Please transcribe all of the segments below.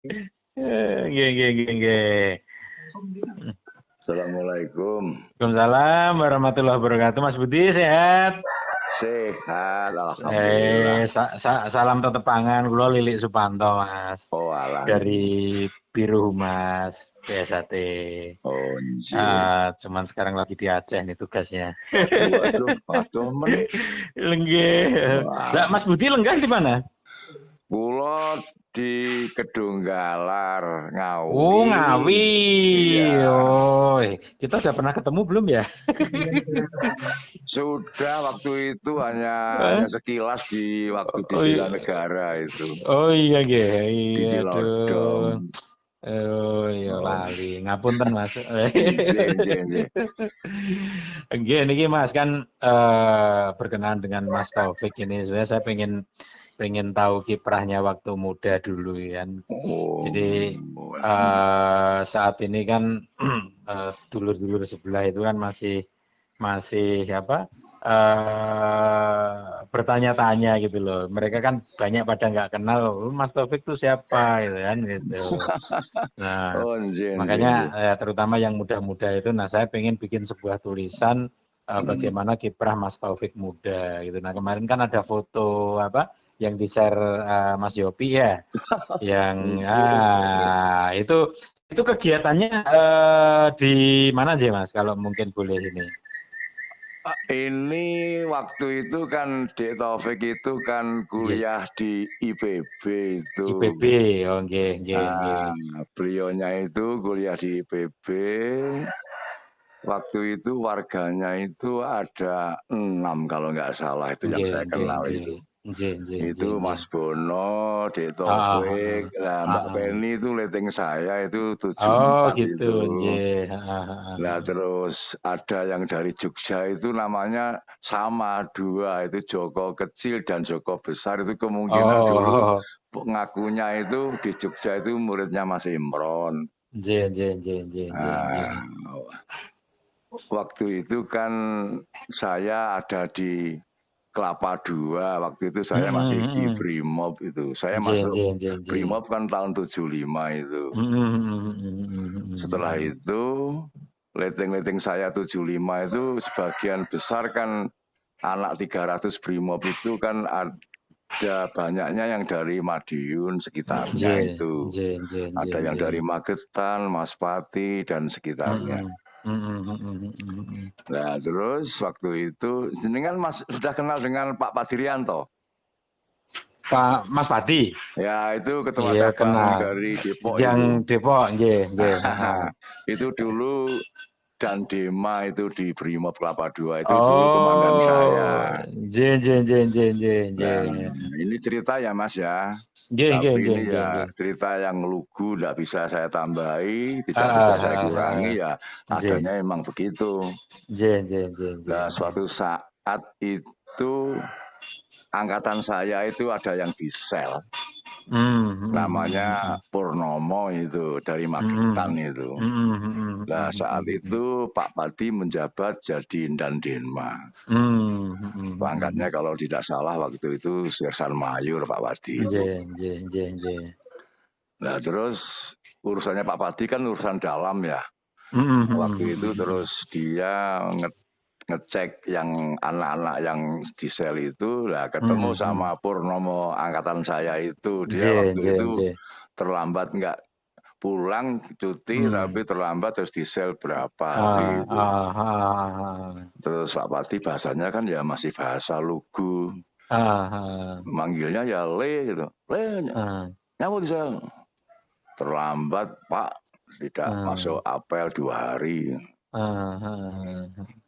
Nggih, nggih, nggih, nggih. Assalamualaikum. Waalaikumsalam warahmatullahi wabarakatuh. Mas Budi sehat? Sehat, alhamdulillah. Salam tetepangan kula Lilik Supanto, Mas. Oh alah. Dari Biro Humas BSAT. Oh nggih. Cuman sekarang lagi di Aceh nih tugasnya. Waduh men. Lenggih. Lah Wah, Mas Budi lenggah di mana? kula di Kedunggalar, Oh, Ngawi. Ngawi. Iya. Oh, kita udah pernah ketemu belum ya? Sudah waktu itu hanya Hah? sekilas di waktu di Oh, Bela Negara itu. oh iya nggih. Di Iya, Cilodong. aduh. Oh iya Oh, lali. Ngapunten Mas. nggih, nggih, nggih. Nggih niki Mas kan berkenaan dengan Mas Taufik ini sebenarnya saya pengen pengen tahu kiprahnya waktu muda dulu kan. Oh, Jadi saat ini kan dulur-dulur sebelah itu kan masih masih apa bertanya-tanya gitu loh. Mereka kan banyak pada nggak kenal, "Oh, Mas Taufik itu siapa gitu kan gitu. Nah, oh, nggih, nggih, makanya nggih. terutama yang muda-muda itu, nah saya pengen bikin sebuah tulisan bagaimana kiprah Mas Taufik muda gitu. Nah kemarin kan ada foto apa yang di share Mas Yopi ya, yang Nggih. itu kegiatannya di mana aja Mas? Kalau mungkin boleh ini. Ini waktu itu kan Dek Taufik itu kan Nggih. kuliah di IPB itu. IPB, oh nggih, nggih, nggih. Beliaunya itu kuliah di IPB. Waktu itu warganya itu ada 6 kalau nggak salah itu yang Nggih, saya nggih, kenal nggih. itu. Nggih, nggih, Itu nggih, nggih. Mas Bono, Dek Heeh, Taufik, heeh. nah Mbak Heeh. Penny itu leteng saya itu Oh 74 gitu, itu. nggih. Heeh, heeh, Nah heeh. terus ada yang dari Jogja itu namanya sama dua itu Joko kecil dan Joko besar itu kemungkinan dulu Oh, ngakunya itu di Jogja itu muridnya Mas Imron. nggih, nggih, nggih, nggih, nggih, nggih. Nah, waktu itu kan saya ada di Kelapa Dua. Waktu itu saya Mhm, masih di mhm. Brimob itu. Saya Nggih, masuk nggih, nggih, nggih. Brimob kan tahun 75 itu. Mhm, mhm, mhm, mhm, Setelah mhm. itu leteng-leteng saya 75 itu sebagian besar kan anak 300 Brimob itu kan ada banyaknya yang dari Madiun sekitarnya Nggih, itu. nggih, nggih, nggih, Ada yang nggih. dari Magetan, Maspati, dan sekitarnya. Mhm, mhm, mhm, mhm, mhm. Nah terus waktu itu jenengan Mas sudah kenal dengan Pak Padirianto. Pak Mas Pati. Ya itu ketua Iya cabang kenal. dari Depok Yang itu. Depok, nggih, nggih, heeh. Itu dulu dan Dema itu di Brimob Kelapa Dua itu dulu komandan saya. Oh, nggih, nggih, nggih, nggih, nggih, Nah, nggih. ini cerita ya Mas ya. Nggih, nggih, Tapi nggih, ini nggih, ya nggih. cerita yang lugu, tidak bisa saya tambahi, tidak bisa Heeh, saya heeh, kurangi heeh. ya. Nggih. Adanya emang begitu. Nggih, nggih, nggih, nggih, Nah, nggih. suatu saat itu angkatan saya itu ada yang di sel. Namanya Purnomo itu dari Magetan itu. Nah saat itu Pak Pati menjabat jadi Indan Denma. Pangkatnya kalau tidak salah waktu itu Sersan Mayur Pak Pati itu. Nggih, nggih, nggih, nggih. Nah terus urusannya Pak Pati kan urusan dalam ya. Waktu itu terus dia ngecek yang anak-anak yang di sel itu, lah ketemu sama Purnomo angkatan saya itu. Dia Nggih, waktu nggih, itu nggih. terlambat nggak pulang cuti tapi terlambat terus di sel berapa hari Ah, itu. ah, ah, Terus Pak Pati bahasanya kan ya masih bahasa lugu. ah, Manggilnya ya Le gitu. Le, ah, nyamu di sel. Terlambat Pak, tidak masuk apel 2 hari.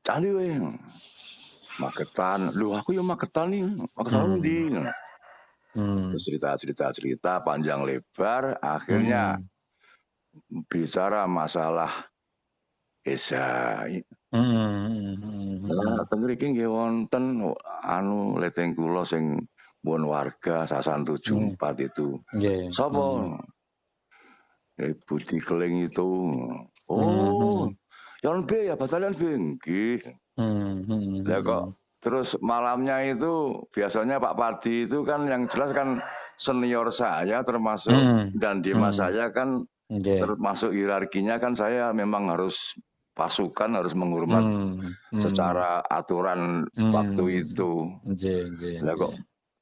Candi weh. Magetan. Lu aku ya Magetan nih. Magetan ndi? Terus cerita panjang lebar akhirnya bicara masalah Esa. Nah, teng mriki nggih wonten anu leteng kula sing pun warga Sasan 74 itu. nggih. Sapa? Budi Keling itu. Oh, yang B ya batalion B. Nggih. Lah kok terus malamnya itu biasanya Pak Padi itu kan yang jelas kan senior saya termasuk dan Dimas saya kan termasuk hierarkinya kan saya memang harus pasukan harus menghormat secara aturan waktu itu. Lah kok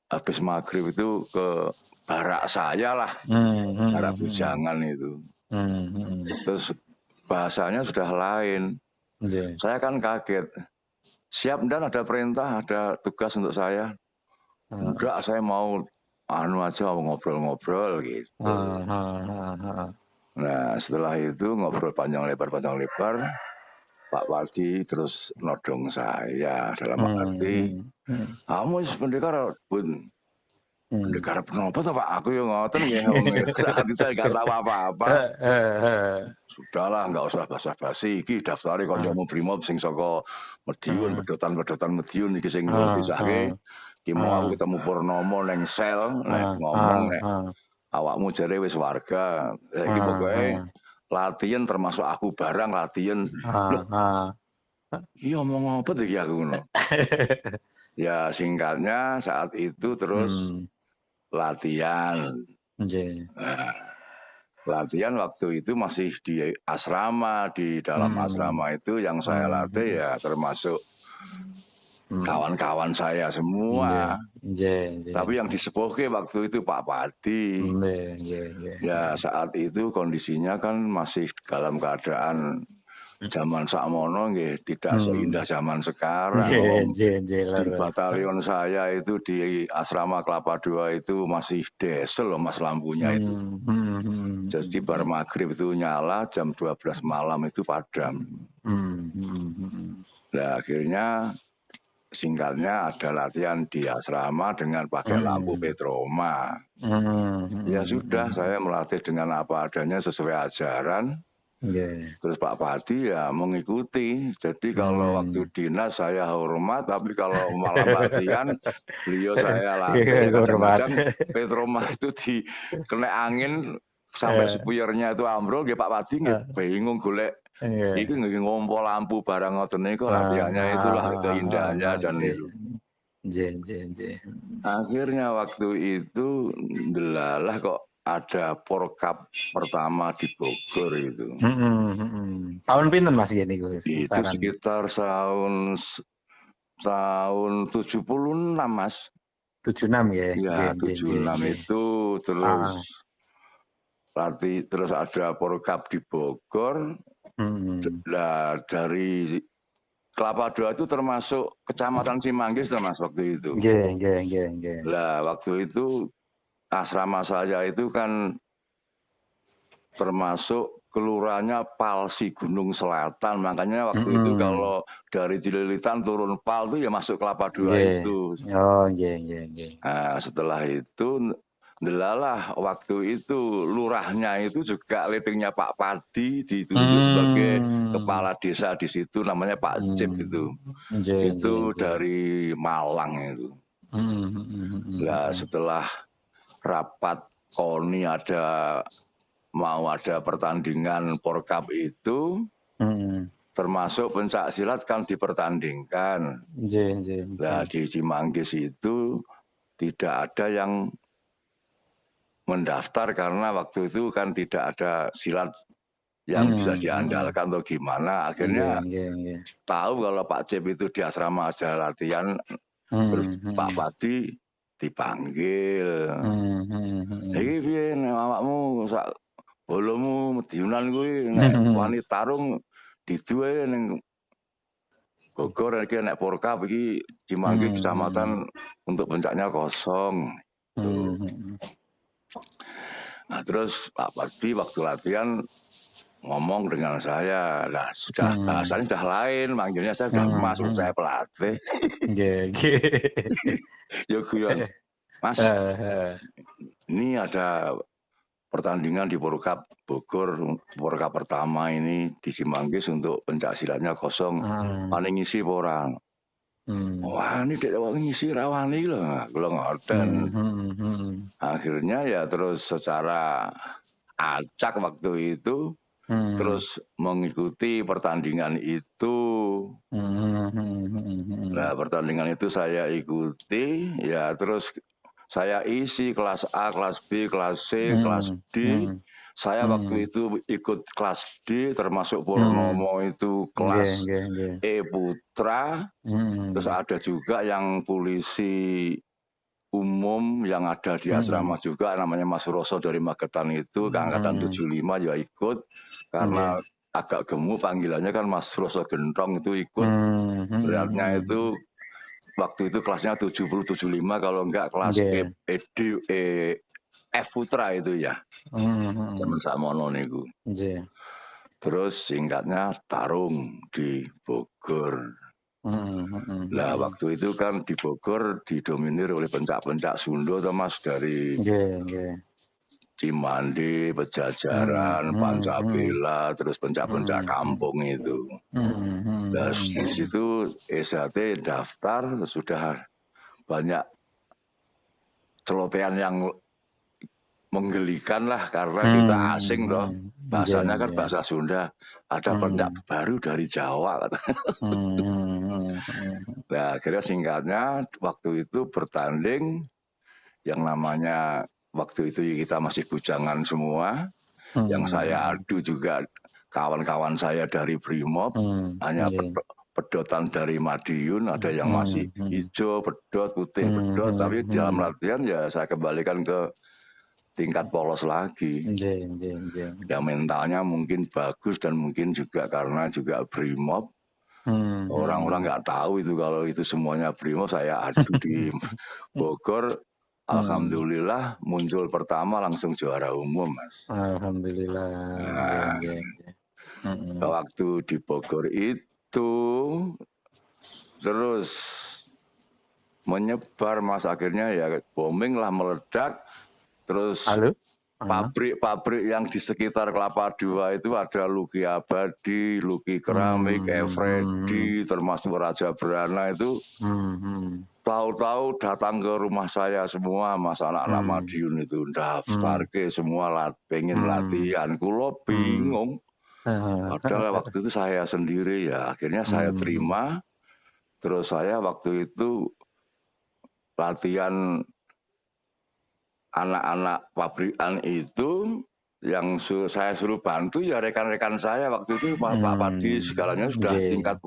habis maghrib itu ke barak saya lah, barak bujangan itu. Terus bahasanya sudah lain. Saya kan kaget. Siap dan ada perintah, ada tugas untuk saya. Enggak, saya mau aja ngobrol-ngobrol gitu. Nah setelah itu ngobrol panjang lebar, Pak Wadi terus nodong saya dalam arti, kamu pendekar Bun. Pendekar penapa toh Pak? Aku yang ngoten ya. Saat itu saya nggak tahu apa-apa. Sudahlah, nggak usah basa-basi. Iki daftari kancamu Brimob sing saka Madiun, pedotan Madiun iki sing disahke. Ki mau aku ketemu Purnomo neng sel, nek ngomong nek awakmu jare wis warga. Iki pokoke latihan termasuk aku barang latihan. Loh. Iki omong apa tuh aku ngono. Ya singkatnya saat itu terus latihan. Latihan waktu itu masih di asrama, di dalam asrama itu yang saya latih ya termasuk kawan-kawan saya semua. Tapi yang disepuhke waktu itu Pak Padi. Ya saat itu kondisinya kan masih dalam keadaan zaman sakmono nggih tidak seindah zaman sekarang. Di batalion saya itu di asrama Kelapa II itu masih diesel loh Mas lampunya itu. Jadi bar maghrib itu nyala, jam 12 malam itu padam. Nah akhirnya singkatnya ada latihan di asrama dengan pakai lampu petroma. Ya sudah saya melatih dengan apa adanya sesuai ajaran. Terus Pak Padi ya mengikuti. Jadi kalau waktu dinas saya hormat, tapi kalau malam latihan beliau saya latih. Kadang-kadang petroma itu kena angin sampai spuyernya itu ambrol. Pak Padi bingung golek. Iki ngompol lampu barang ngoten niku latihannya itulah keindahannya dan itu. Akhirnya waktu itu delalah kok ada Porkap pertama di Bogor itu. Tahun pinten Mas ini? Itu sekitar tahun 76 Mas. 76 ya. Ya 76 itu terus ada Porkap di Bogor. Nah dari Kelapa II itu termasuk Kecamatan Cimanggis Mas waktu itu. Lah waktu itu asrama saya itu kan termasuk kelurahannya Palsi Gunung Selatan. Makanya waktu itu kalau dari Cililitan turun Pal itu ya masuk Kelapa II itu. Nah, setelah itu delalah waktu itu lurahnya itu juga letingnya Pak Padi ditunjuk sebagai kepala desa di situ namanya Pak Cip itu. Itu dari Malang itu. Nah, setelah rapat KONI mau ada pertandingan Porkap itu termasuk pencak silat kan dipertandingkan. Nah di Cimanggis itu tidak ada yang mendaftar karena waktu itu kan tidak ada silat yang bisa diandalkan atau gimana. Akhirnya tahu kalau Pak Cip itu di asrama aja latihan, terus Pak Padi dipanggil. Iki piye awakmu sak bolomu Mediunan kuwi nek wani tarung didu ae ning Bogor iki nek Porkap iki Cimanggis kecamatan untuk pencaknya kosong. Nah terus Pak Padi waktu latihan ngomong dengan saya, lah sudah bahasanya sudah lain, manggilnya saya sudah masuk saya pelatih. Ya guyon, Mas, ini ada pertandingan di Porkap Bogor, Porkap pertama ini di Cimanggis untuk pencak silatnya kosong, paling ngisi orang. Wah ini tidak ngisi rawani loh, kalau ngoten. Akhirnya ya terus secara acak waktu itu. Terus mengikuti pertandingan itu. Nah pertandingan itu saya ikuti, ya terus saya isi kelas A, kelas B, kelas C, kelas D. Saya waktu itu ikut kelas D, termasuk Purnomo itu kelas E Putra. Terus ada juga yang polisi umum yang ada di asrama juga, namanya Mas Roso dari Magetan itu, angkatan 75 ya ikut. Karena agak gemuk panggilannya kan Mas Roso Gentong itu ikut. Beratnya itu waktu itu kelasnya 70-75, kalau enggak kelas F Putra itu ya. Zaman samono niku. Terus singkatnya tarung di Bogor. Lah waktu itu kan di Bogor didominir oleh pencak-pencak Sunda, Mas, dari Cimandi, Pejajaran, Pancabela, terus pencak-pencak kampung itu. Nah, di situ SHT daftar, sudah banyak celotehan yang menggelikan lah, karena kita asing loh. Bahasanya kan bahasa Sunda. Ada pencak baru dari Jawa. Nah, akhirnya singkatnya waktu itu bertanding yang namanya, waktu itu kita masih bujangan semua. Yang saya adu juga kawan-kawan saya dari Brimob, hanya pedotan dari Madiun, ada yang masih hijau, pedot, putih, pedot. Tapi dalam latihan ya saya kembalikan ke tingkat polos lagi. Ya mentalnya mungkin bagus, dan mungkin juga karena juga Brimob. Orang-orang nggak tahu itu kalau itu semuanya Brimob. Saya adu di Bogor, alhamdulillah muncul pertama langsung juara umum, Mas. Alhamdulillah. Nah, waktu di Bogor itu terus menyebar, Mas, akhirnya ya booming lah, meledak. Terus pabrik-pabrik yang di sekitar Kelapa II itu ada Luki Abadi, Luki Keramik, Efredi, termasuk Raja Brana itu. Tahu-tahu datang ke rumah saya semua, Mas, anak-anak Madiun itu daftar ke semua pengen latihan. Kulo bingung. Padahal waktu itu saya sendiri ya. Akhirnya saya terima. Terus saya waktu itu latihan anak-anak pabrikan itu, yang saya suruh bantu ya rekan-rekan saya waktu itu, Pak Padi segalanya sudah tingkat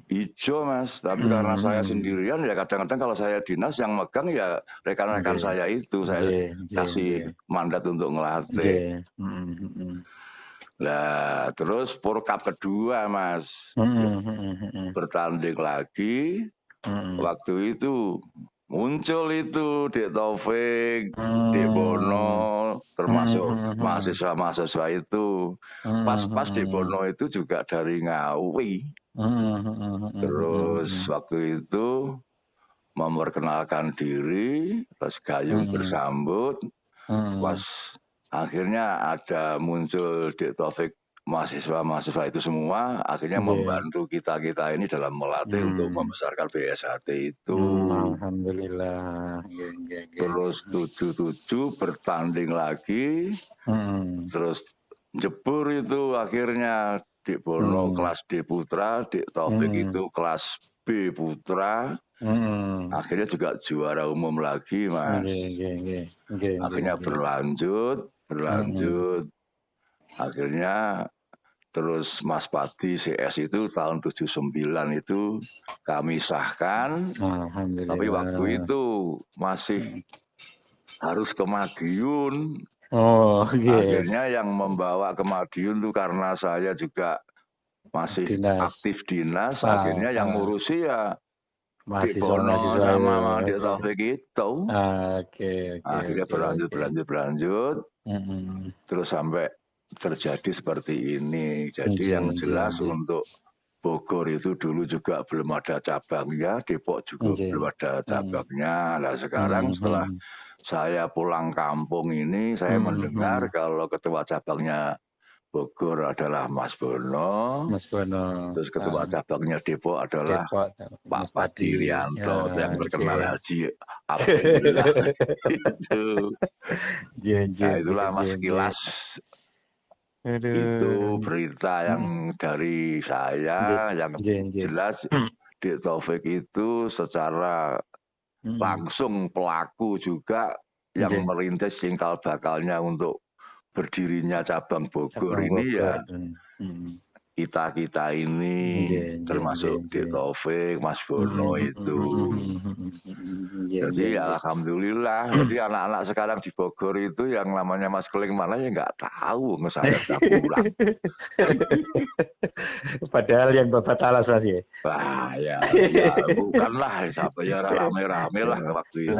hijau, Mas. Tapi karena saya sendirian ya, kadang-kadang kalau saya dinas yang megang ya rekan-rekan saya itu, saya kasih mandat untuk ngelatih. Nah, terus Purkap kedua, Mas, bertanding lagi. Waktu itu muncul itu Dek Taufik, Dek Bono, termasuk mahasiswa-mahasiswa itu. Pas Dek Bono itu juga dari Ngawi. Terus waktu itu memperkenalkan diri, terus gayung bersambut. Pas akhirnya ada muncul Dek Taufik, mahasiswa-mahasiswa itu semua akhirnya membantu kita-kita ini dalam melatih untuk membesarkan BSHT itu. Alhamdulillah. Terus 77 bertanding lagi. Terus jebur itu akhirnya Dek Bono kelas D Putra, Dek Taufik itu kelas B Putra. Akhirnya juga juara umum lagi, Mas. Akhirnya berlanjut. Akhirnya terus Mas Padi CS itu tahun 79 itu kami sahkan. Tapi waktu itu masih harus ke Madiun. Akhirnya yang membawa ke Madiun itu karena saya juga masih aktif dinas. Akhirnya yang ngurusi ya Dek Bono sama Dek Taufik itu. Akhirnya berlanjut. Terus sampai terjadi seperti ini. Jadi yang jelas untuk Bogor itu dulu juga belum ada cabangnya, Depok juga belum ada cabangnya. Nah sekarang setelah saya pulang kampung ini, saya mendengar kalau ketua cabangnya Bogor adalah Mas Bono. Terus ketua cabangnya Depok adalah Pak Padi Rianto, yang terkenal Haji Abdillah. Itu. Nah itulah Mas sekilas. Itu berita yang dari saya, yang jelas Dek Taufik itu secara langsung pelaku juga yang merintis cikal bakalnya untuk berdirinya cabang Bogor ini ya kita ini termasuk Dik Taufik, Mas Bono itu. Jadi alhamdulillah, jadi anak-anak sekarang di Bogor itu yang namanya Mas Keling mana ya nggak tahu, saya udah pulang. Padahal yang Bapak talas Mas ya. Wah ya bukanlah sampai ya rame-rame lah waktu itu.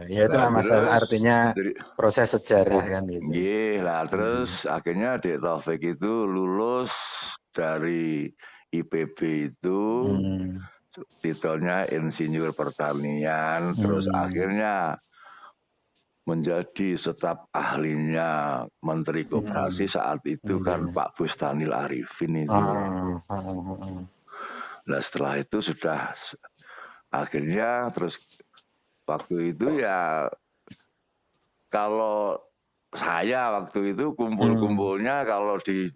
Ya itulah Mas, artinya proses sejarah kan gitu. Iya lah, terus akhirnya Dik Taufik itu lulus dari IPB itu, titelnya insinyur pertanian, terus akhirnya menjadi staf ahlinya Menteri Koperasi saat itu kan Pak Bustanil Arifin itu. Nah setelah itu sudah akhirnya terus waktu itu ya kalau saya waktu itu kumpul-kumpulnya kalau di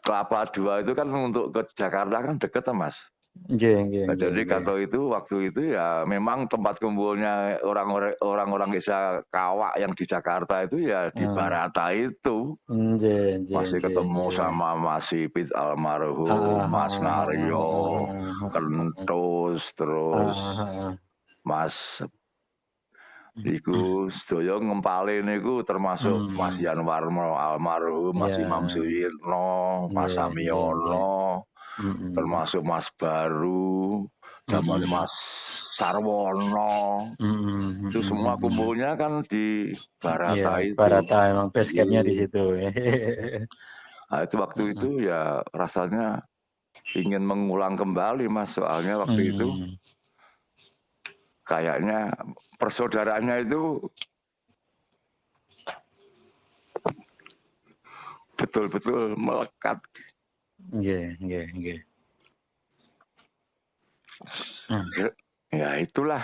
Kelapa II itu kan untuk ke Jakarta kan deket Mas. Jadi kalau itu waktu itu ya memang tempat kumpulnya orang-orang desa Kawak yang di Jakarta itu ya di Barata itu. Masih ketemu sama Mas Sipit almarhum, Mas Naryo, Kentus, terus Mas iku sedaya ngempalin niku termasuk Mas Yanwarno almarhum, Mas Imam Suyitno, Mas Samiono, termasuk Mas Baru, zaman Mas Sarwono. Itu semua kumpulnya kan di Barata itu. Barata emang base campnya di situ. Nah, itu waktu itu ya rasanya ingin mengulang kembali Mas, soalnya waktu itu kayaknya persaudaraannya itu betul-betul melekat. Ya itulah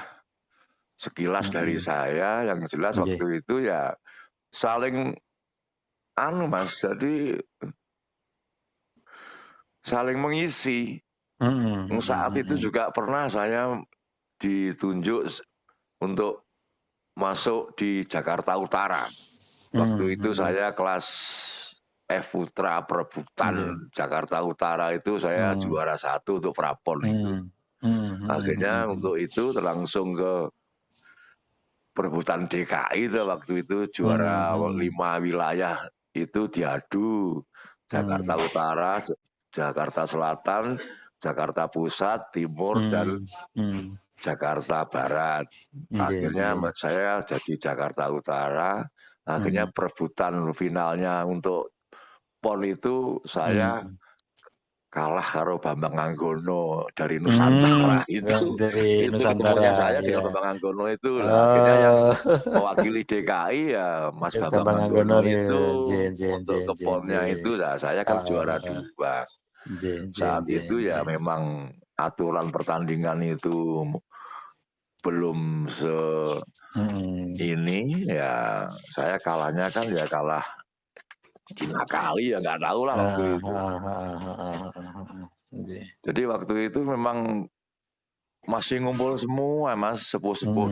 sekilas dari saya, yang jelas waktu itu ya saling Mas, jadi saling mengisi. Saat itu juga pernah saya ditunjuk untuk masuk di Jakarta Utara. Waktu itu saya kelas F Putra perebutan Jakarta Utara itu saya juara 1 untuk prapon itu. Akhirnya untuk itu langsung ke perebutan DKI itu waktu itu juara 5 wilayah itu diadu. Jakarta Utara, Jakarta Selatan, Jakarta Pusat, Timur, dan Jakarta Barat. Akhirnya saya jadi Jakarta Utara. Akhirnya perebutan finalnya untuk PON itu saya kalah karo Bambang Anggono dari Nusantara itu. Itu ketemunya saya dengan Bambang Anggono itu. Nah, akhirnya yang mewakili DKI ya Mas Bambang Anggono itu. Untuk ke PON-nya itu saya kan juara 2. Saat itu ya memang aturan pertandingan itu belum ini ya saya kalahnya kan ya kalah Cina kali ya nggak tahu lah waktu itu. Jadi waktu itu memang masih ngumpul semua Mas, sepuh-sepuh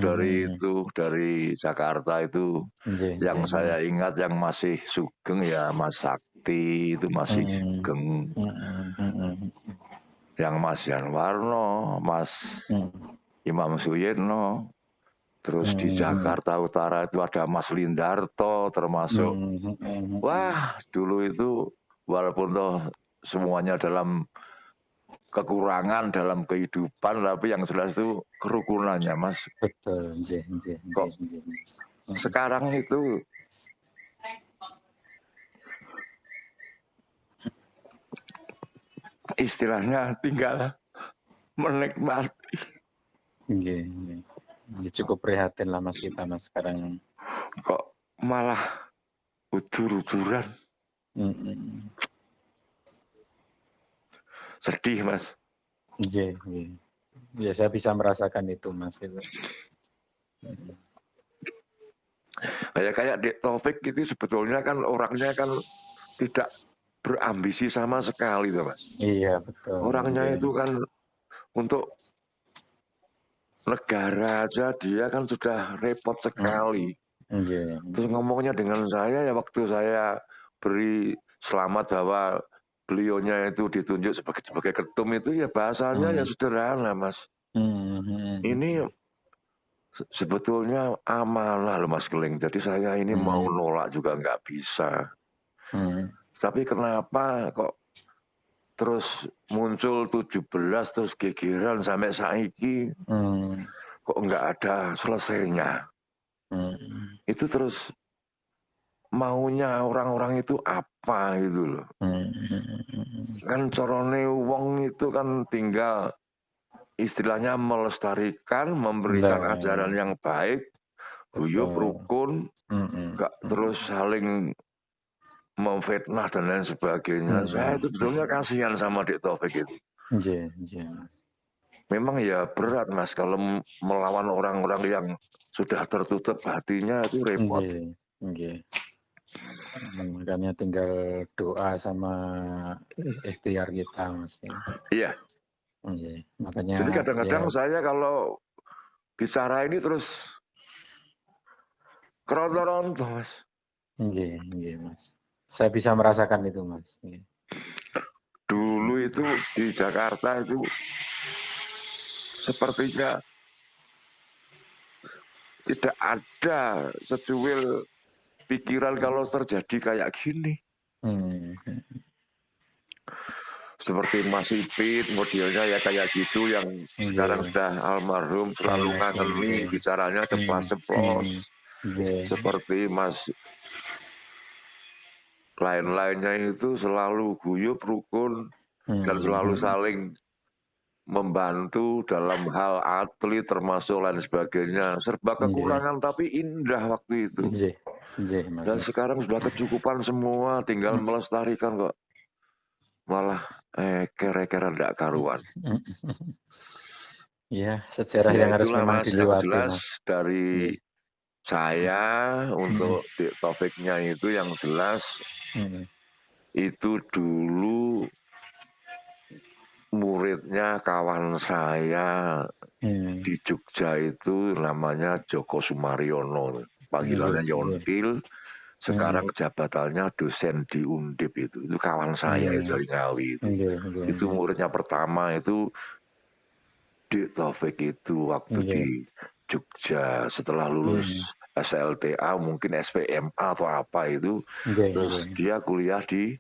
dari Jakarta itu. Yang saya ingat yang masih sugeng ya Mas Sakti itu masih sugeng. Yang Mas Yanwarno, Mas Imam Suyitno. Terus di Jakarta Utara itu ada Mas Lindarto termasuk. Wah, dulu itu walaupun toh semuanya dalam kekurangan dalam kehidupan, tapi yang jelas itu kerukunannya Mas. Betul, kok sekarang itu istilahnya tinggal menikmati. Cukup prihatin lah Mas kita Mas sekarang. Kok malah udur-uduran. Sedih Mas. Ya saya bisa merasakan itu Mas itu. Kayak Dik Taufik itu sebetulnya kan orangnya kan tidak berambisi sama sekali tuh Mas. Iya betul. Orangnya itu kan untuk negara aja dia kan sudah repot sekali. Terus ngomongnya dengan saya ya waktu saya beri selamat bahwa beliaunya itu ditunjuk sebagai ketum itu ya bahasanya ya sederhana, Mas. Ini sebetulnya amanah loh Mas Keling. Jadi saya ini mau nolak juga nggak bisa. Tapi kenapa kok terus muncul 17 terus gegeran sampai saiki kok nggak ada selesainya. Itu terus maunya orang-orang itu apa gitu loh. Kan corone wong itu kan tinggal istilahnya melestarikan, memberikan ajaran yang baik, guyub rukun, nggak terus saling memfitnah dan lain sebagainya. Saya itu sebetulnya kasihan sama Dik Taufik itu. Memang ya berat Mas kalau melawan orang-orang yang sudah tertutup hatinya itu repot. Makanya tinggal doa sama ikhtiar kita Mas. Iya. Makanya. Jadi kadang-kadang saya kalau bicara ini terus kerontor-rontor Mas. Mas. Saya bisa merasakan itu Mas. Dulu itu di Jakarta itu sepertinya tidak ada secuil pikiran kalau terjadi kayak gini. Seperti Mas Ipit modelnya ya kayak gitu yang sekarang sudah almarhum selalu ngangeni bicaranya ceplas-ceplos. Seperti Mas lain-lainnya itu selalu guyub rukun dan selalu saling membantu dalam hal atlet termasuk lain sebagainya. Serba kekurangan tapi indah waktu itu. Dan sekarang sudah kecukupan semua, tinggal melestarikan kok. Malah kere-kere ndak karuan. Ya, sejarah yang harus memang dilewati. Jelas dari saya untuk Dik Taufiknya itu yang jelas itu dulu muridnya kawan saya di Jogja itu namanya Joko Sumaryono, panggilannya Yontil. Sekarang jabatannya dosen di Undip itu kawan saya dari Ngawi itu. Itu muridnya pertama itu Dik Taufik itu waktu di Jogja setelah lulus SLTA mungkin SPMA atau apa itu terus dia kuliah di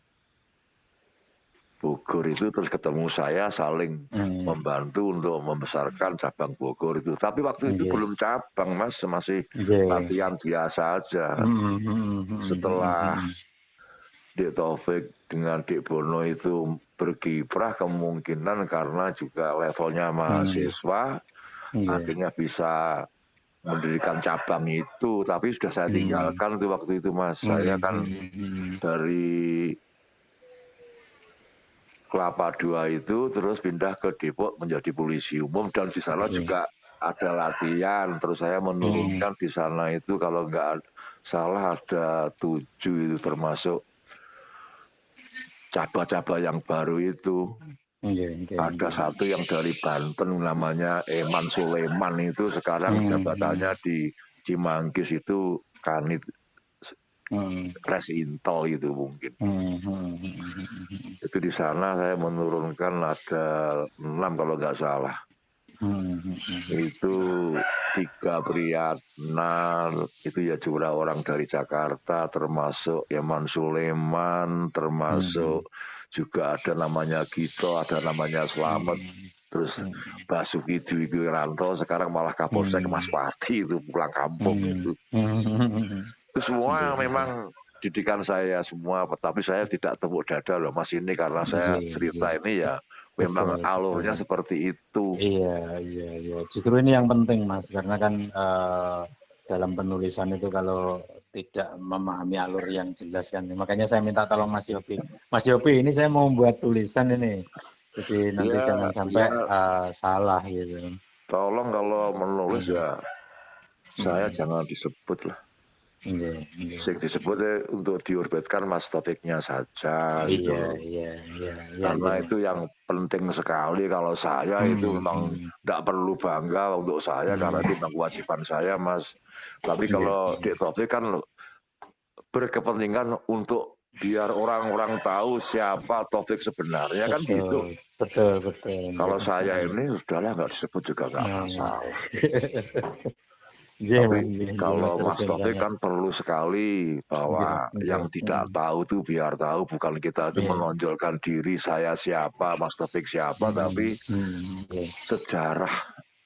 Bogor itu terus ketemu saya saling membantu untuk membesarkan cabang Bogor itu tapi waktu itu belum cabang Mas masih latihan biasa aja. Setelah Dik Taufik dengan Dik Bono itu berkiprah kemungkinan karena juga levelnya mahasiswa akhirnya bisa mendirikan cabang itu tapi sudah saya tinggalkan tuh waktu itu Mas. Saya kan dari Kelapa II itu terus pindah ke Depok menjadi polisi umum dan di sana juga ada latihan terus saya menurunkan di sana itu kalau nggak salah ada 7 itu termasuk cabang-cabang yang baru itu. Ada satu yang dari Banten namanya Eman Suleman itu sekarang jabatannya di Cimanggis itu Kanit Res Intel itu mungkin. Itu di sana saya menurunkan ada 6 kalau nggak salah. Itu 3 Priyatna itu ya juga orang dari Jakarta termasuk Eman Suleman termasuk juga ada namanya Gito ada namanya Slamet terus Basuki Dwi Wiranto sekarang malah Kapolsek Mas Pati itu pulang kampung itu semua memang didikan saya semua tapi saya tidak tepuk dada loh Mas ini karena saya cerita ini ya memang alurnya seperti itu. Iya. Justru ini yang penting Mas, karena kan dalam penulisan itu kalau tidak memahami alur yang jelas kan, makanya saya minta tolong Mas Yopi. Mas Yopi, ini saya mau buat tulisan ini, jadi nanti jangan sampai salah gitu. Tolong kalau menulis ya saya jangan disebut lah. Sing disebut untuk diorbitkan Mas Taufiknya saja gitu loh. Karena itu yang penting sekali. Kalau saya itu memang tidak perlu bangga untuk saya karena itu memang kewajiban saya, Mas. Tapi kalau Dik Taufik kan berkepentingan untuk biar orang-orang tahu siapa Taufik sebenarnya, kan gitu. Betul. Kalau saya ini sudahlah nggak disebut juga nggak masalah. Tapi kalau Mas Taufik kan perlu sekali bahwa yang tidak tahu itu biar tahu, bukan kita itu menonjolkan diri saya siapa, Mas Taufik siapa, tapi sejarah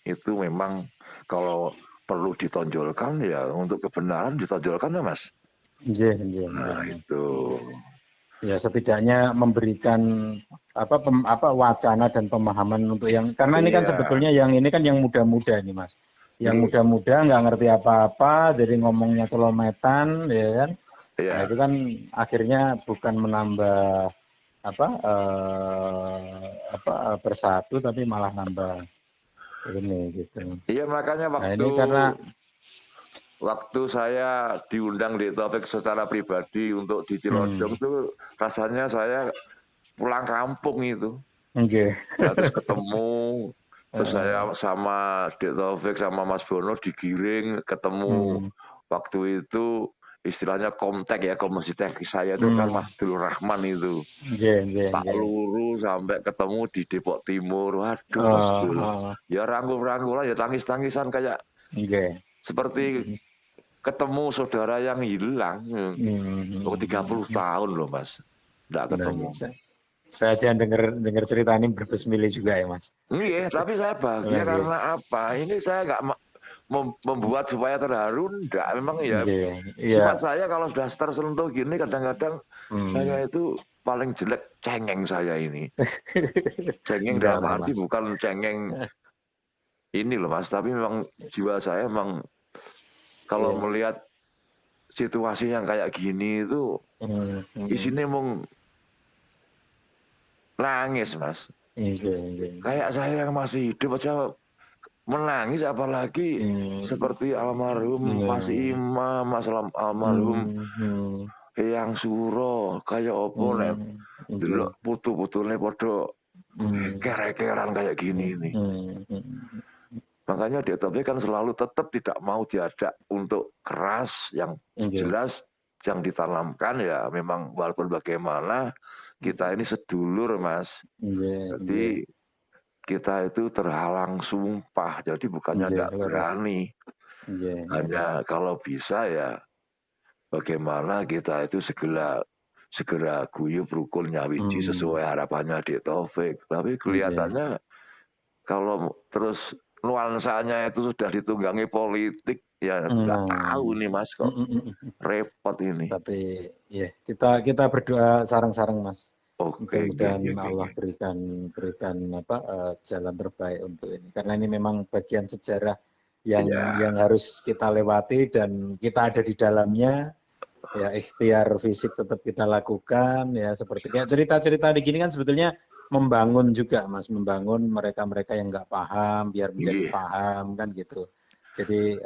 itu memang kalau perlu ditonjolkan ya untuk kebenaran ditonjolkan ya, Mas. Nah, itu. Ya setidaknya memberikan apa wacana dan pemahaman untuk yang, karena ini kan sebetulnya yang ini kan yang muda-muda nih, Mas. Yang muda-muda nggak ngerti apa-apa, jadi ngomongnya celometan, ya kan? Nah, itu kan akhirnya bukan menambah bersatu, tapi malah nambah ini gitu. Iya, makanya waktu saya diundang di Taufik secara pribadi untuk di Cilodong itu rasanya saya pulang kampung itu. Terus ketemu, terus saya sama Dik Taufik sama Mas Bono digiring ketemu. Waktu itu istilahnya komtek ya, komisi teknis saya itu kan Mas Dul Rahman itu. Pak Luru sampai ketemu di Depok Timur. Waduh, Mas Dul. Ya rangkul-rangkulan, ya tangis-tangisan kayak seperti ketemu saudara yang hilang. 30 tahun loh, Mas. Nggak ketemu. Saya aja dengar cerita ini berbesmili juga ya, Mas. Iya, tapi saya bahagia karena apa? Ini saya nggak membuat supaya terharu, enggak. Memang sifat saya kalau sudah tersentuh gini kadang-kadang saya itu paling jelek cengeng saya ini. Cengeng dalam arti bukan cengeng ini loh, Mas, tapi memang jiwa saya memang kalau melihat situasi yang kayak gini itu isinya emang nangis, Mas. Kayak saya yang masih hidup aja menangis, apalagi seperti almarhum Mas Imam, almarhum Eyang Suro, kayak opo nek delok putu-putune padha kere-keran kayak gini ini. Makanya Dik Taufik kan selalu tetap tidak mau diajak untuk keras, yang jelas yang ditanamkan ya memang walaupun bagaimana kita ini sedulur, Mas. Jadi kita itu terhalang sumpah, jadi bukannya tidak berani. Hanya kalau bisa ya bagaimana kita itu segera guyup rukun nyawiji sesuai harapannya Dik Taufik. Tapi kelihatannya kalau terus nuansanya itu sudah ditunggangi politik, ya nggak tahu nih, Mas, kok repot ini. Tapi ya kita berdoa sareng-sareng, Mas. Mudah-mudahan Allah berikan jalan terbaik untuk ini. Karena ini memang bagian sejarah yang harus kita lewati dan kita ada di dalamnya. Ya, ikhtiar fisik tetap kita lakukan ya, seperti kayak cerita-cerita di gini kan sebetulnya membangun juga, Mas, membangun mereka-mereka yang nggak paham biar menjadi paham kan gitu. Jadi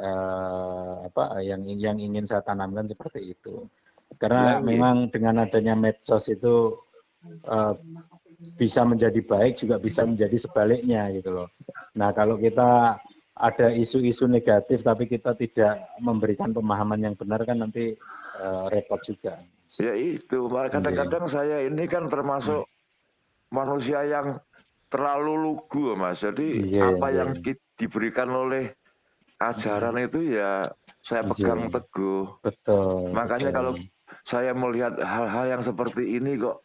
yang ingin saya tanamkan seperti itu. Karena memang dengan adanya medsos itu bisa menjadi baik juga bisa menjadi sebaliknya gitu loh. Nah, kalau kita ada isu-isu negatif tapi kita tidak memberikan pemahaman yang benar kan nanti repot juga. Ya itu, kadang-kadang saya ini kan termasuk manusia yang terlalu lugu, Mas. Jadi apa yang diberikan oleh ajaran itu ya saya pegang teguh. Betul. Makanya kalau saya melihat hal-hal yang seperti ini kok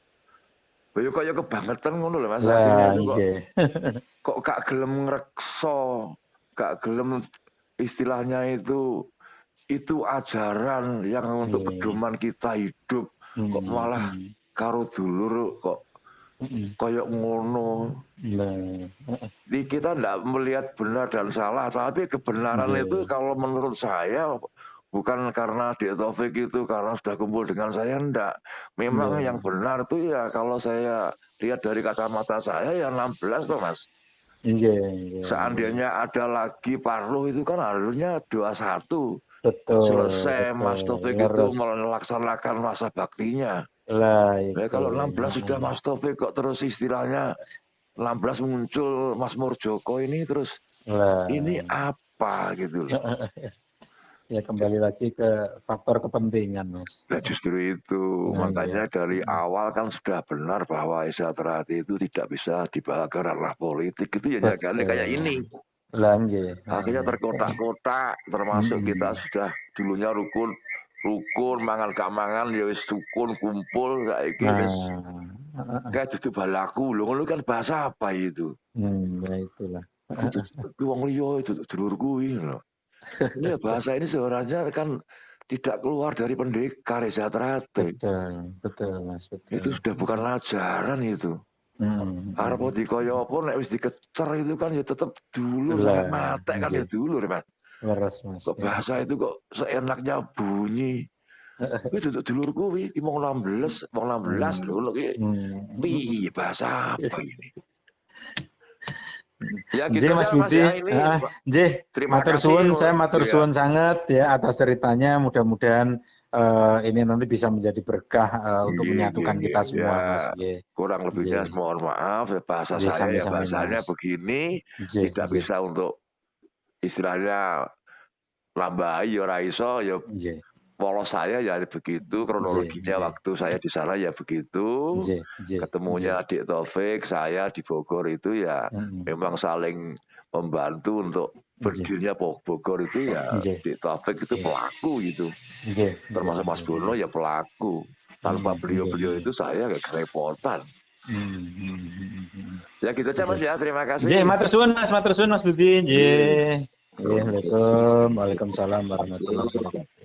ya kebangetan ngono lho, Mas. Kok gak gelem ngrekso, gak gelem istilahnya itu ajaran yang untuk pedoman kita hidup, kok malah karo dulur kok koyok ngono. Jadi kita ndak melihat benar dan salah, tapi kebenaran itu kalau menurut saya bukan karena Dik Taufik itu karena sudah kumpul dengan saya, enggak. Memang yang benar itu ya kalau saya lihat dari kacamata saya ya 16 tuh, Mas. Seandainya ada lagi Parlo itu kan harusnya 21. Betul, selesai betul. Mas Taufik itu melaksanakan masa baktinya. Lah, ya kalau 16 sudah Mas Taufik kok terus istilahnya 16 muncul Mas Murjoko ini terus ini apa gitu loh. Ya kembali lagi ke faktor kepentingan, Mas. Nah justru itu, makanya dari awal kan sudah benar bahwa Isyarat Hati itu tidak bisa dibawa ke ranah politik, itu ya kayak ini. Akhirnya terkotak-kotak, termasuk kita sudah dulunya rukun mangan gak mangan ya wis rukun kumpul saiki wis kayak dudu balaku lho, ngono kan bahasa apa itu? Ya itulah. Wong liya itu dulurku iki lho. Ini bahasa ini sebenarnya kan tidak keluar dari pendekar Isyarat Hati. Betul Mas, betul. Itu sudah bukan ajaran itu. Arep dikaya apa nek wis dikecer itu kan ya tetep dulur sampai mati kan ya dulur, Mas. Leres, Mas. Kok bahasa itu kok seenaknya bunyi. Kuwi duduk dulurku kuwi wong 16 lho iki. Piye bahasa apa ini? Ya gitu Mas Budi. Matur suwun, saya matur suwun sangat ya atas ceritanya. Mudah-mudahan ini nanti bisa menjadi berkah untuk menyatukan kita semua, Mas. Kurang lebihnya mohon maaf, bahasa saya ya bahasanya begini, tidak bisa untuk istilahnya lambai ora iso ya. Polos saya ya begitu, kronologinya waktu saya di sana ya begitu. Ketemunya adik Taufik, saya di Bogor itu ya memang saling membantu untuk berdirinya Bogor itu ya adik Taufik itu pelaku gitu. Termasuk Mas Bono ya pelaku. Tanpa beliau-beliau itu saya gak kerepotan. Ya gitu aja Mas ya, terima kasih. Matur suwun Mas Budi. Assalamualaikum warahmatullahi wabarakatuh.